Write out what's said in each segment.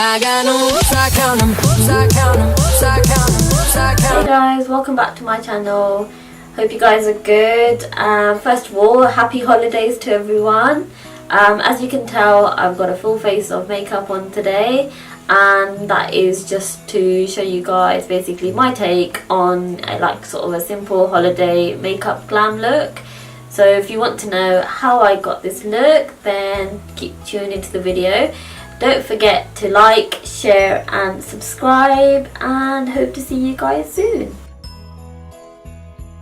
I got no oops, I count them, oops, I count them, oops, I count them, oops, I count them. Hey guys, welcome back to my channel. Hope you guys are good. First of all, happy holidays to everyone. As you can tell, I've got a full face of makeup on today, and that is just to show you guys basically my take on like sort of a simple holiday makeup glam look. So if you want to know how I got this look, then keep tuned into the video. Don't forget to like, share and subscribe, and hope to see you guys soon.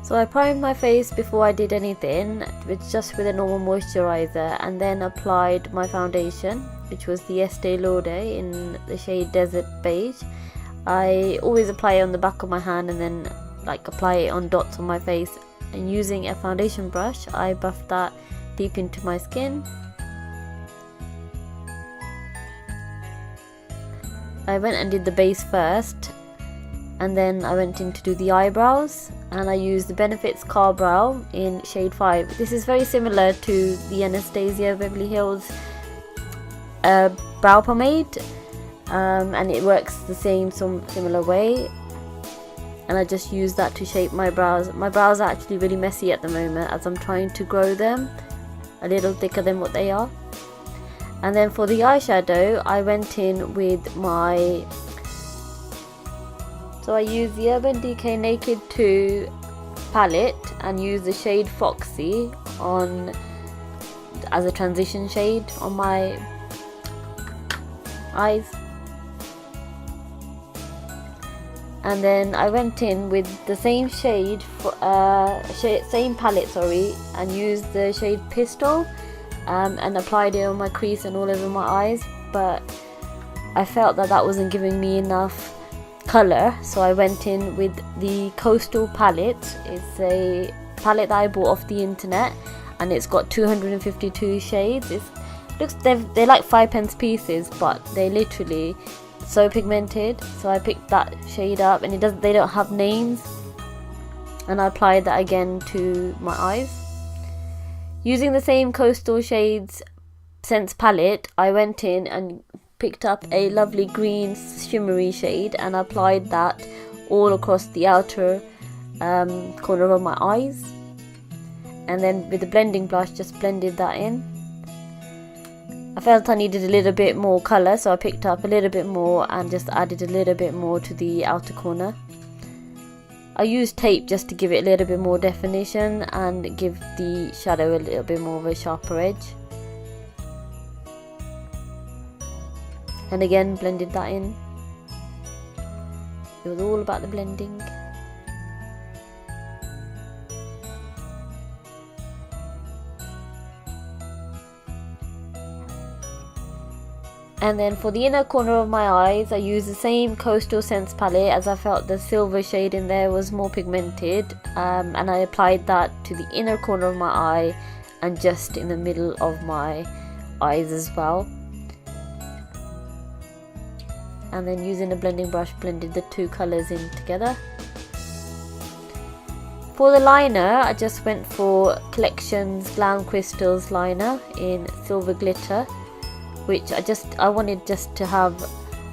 So I primed my face before I did anything just with a normal moisturizer, and then applied my foundation, which was the Estee Lauder in the shade Desert Beige. I always apply it on the back of my hand and then like apply it on dots on my face, and using a foundation brush I buffed that deep into my skin. I went and did the base first, and then I went in to do the eyebrows, and I used the Benefits Car Brow in shade 5. This is very similar to the Anastasia Beverly Hills brow pomade, and it works the same similar way, and I just use that to shape my brows. My brows are actually really messy at the moment as I'm trying to grow them a little thicker than what they are. And then for the eyeshadow, I went in with my... So I used the Urban Decay Naked 2 palette and used the shade Foxy on as a transition shade on my eyes. And then I went in with the same shade, same palette, sorry, and used the shade Pistol. And applied it on my crease and all over my eyes, but I felt that wasn't giving me enough colour, so I went in with the Coastal palette. It's a palette that I bought off the internet, and it's got 252 shades. They're like 5p pieces, but they're literally so pigmented. So I picked that shade up, and they don't have names, and I applied that again to my eyes. Using the same Coastal Shades Scents palette, I went in and picked up a lovely green shimmery shade and applied that all across the outer corner of my eyes. And then with the blending brush, just blended that in. I felt I needed a little bit more colour, so I picked up a little bit more and just added a little bit more to the outer corner. I used tape just to give it a little bit more definition and give the shadow a little bit more of a sharper edge. And again, blended that in. It was all about the blending. And then for the inner corner of my eyes, I used the same Coastal Scents palette, as I felt the silver shade in there was more pigmented, and I applied that to the inner corner of my eye and just in the middle of my eyes as well. And then using a blending brush, blended the two colours in together. For the liner, I just went for Collections Glam Crystals liner in Silver Glitter, which I wanted just to have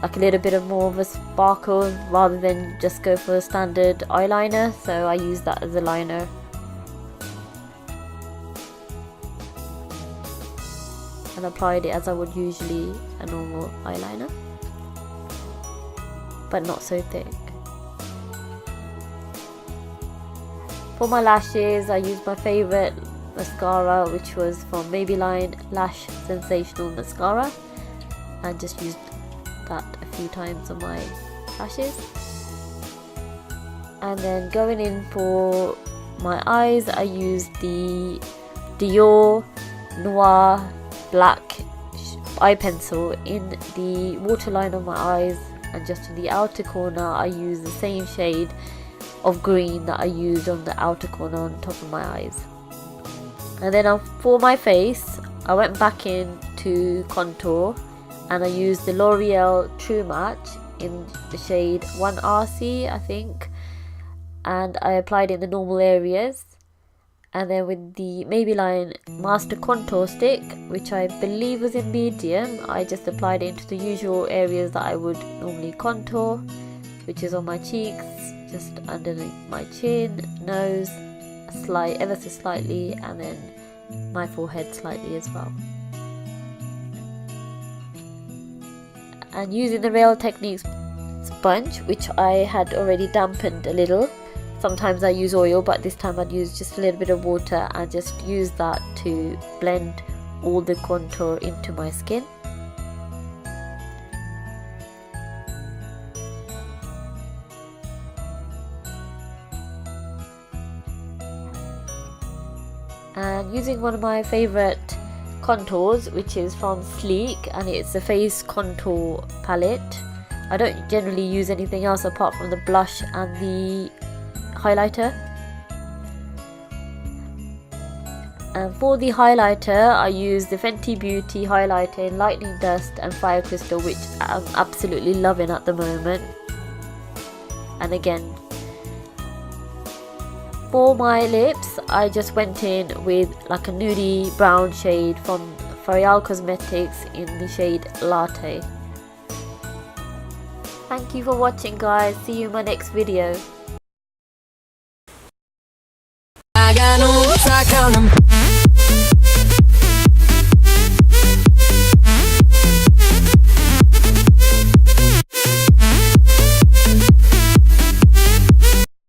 like a little bit of more of a sparkle rather than just go for a standard eyeliner, so I used that as a liner. And applied it as I would usually a normal eyeliner, but not so thick. For my lashes, I used my favourite mascara, which was from Maybelline Lash Sensational Mascara, and just used that a few times on my lashes. And then going in for my eyes, I used the Dior Noir Black eye pencil in the waterline of my eyes, and just in the outer corner I used the same shade of green that I used on the outer corner on top of my eyes. And then for my face, I went back in to contour, and I used the L'Oreal True Match in the shade 1RC, I think, and I applied it in the normal areas, And then with the Maybelline Master Contour Stick, which I believe was in medium, I just applied it into the usual areas that I would normally contour, which is on my cheeks, just underneath my chin, nose, ever so slightly, and then my forehead slightly as well. And using the Real Techniques sponge, which I had already dampened a little. Sometimes I use oil, but this time I'd use just a little bit of water and just use that to blend all the contour into my skin. And using one of my favourite contours, which is from Sleek, and it's the face contour palette. I don't generally use anything else apart from the blush and the highlighter. And for the highlighter, I use the Fenty Beauty highlighter in Lightning Dust and Fire Crystal, which I'm absolutely loving at the moment. And again, for my lips, I just went in with like a nudie brown shade from L'Oreal Cosmetics in the shade Latte. Thank you for watching, guys. See you in my next video. I got no rules, I count 'em.